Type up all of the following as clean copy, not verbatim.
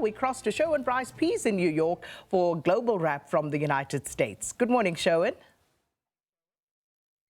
We cross to Sherwin Bryce-Pease in New York for Global Wrap from the United States. Good morning, Sherwin.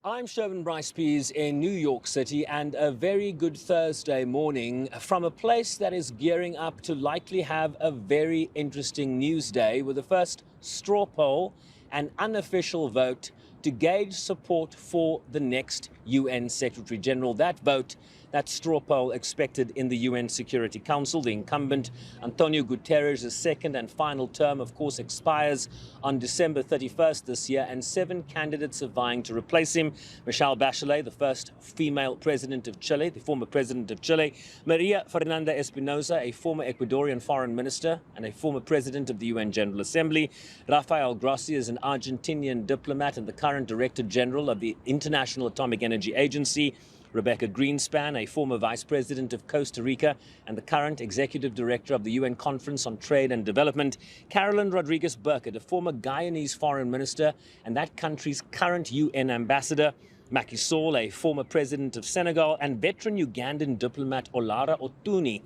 I'm Sherwin Bryce-Pease in New York City, and a very good Thursday morning from a place that is gearing up to likely have a very interesting news day with the first straw poll and unofficial vote to gauge support for the next UN Secretary General. That vote, that straw poll expected in the UN Security Council. The incumbent, Antonio Guterres' second and final term, of course, expires on December 31st this year, and 7 candidates are vying to replace him. Michelle Bachelet, the first female president of Chile, the former president of Chile. Maria Fernanda Espinosa, a former Ecuadorian foreign minister and a former president of the UN General Assembly. Rafael Grossi is an Argentinian diplomat and the current Director General of the International Atomic Energy Agency. Rebecca Greenspan, a former Vice President of Costa Rica and the current Executive Director of the UN Conference on Trade and Development. Carolyn Rodriguez-Burkett, a former Guyanese Foreign Minister and that country's current UN Ambassador. Macky Sall, a former President of Senegal, and veteran Ugandan diplomat Olara Otuni,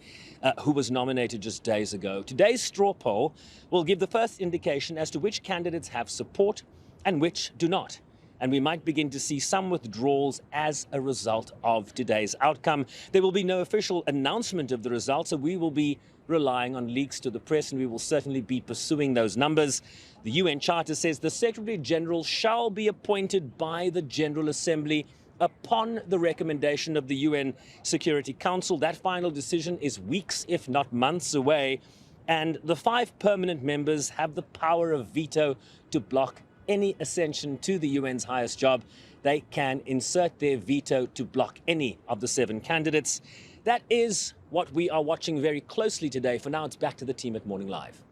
who was nominated just days ago. Today's straw poll will give the first indication as to which candidates have support and which do not. And we might begin to see some withdrawals as a result of today's outcome. There will be no official announcement of the results, so we will be relying on leaks to the press, and we will certainly be pursuing those numbers. The UN Charter says the Secretary General shall be appointed by the General Assembly upon the recommendation of the UN Security Council. That final decision is weeks, if not months away, and the 5 permanent members have the power of veto to block any ascension to the UN's highest job. They can insert their veto to block any of the 7 candidates. That is what we are watching very closely today. For now, it's back to the team at Morning Live.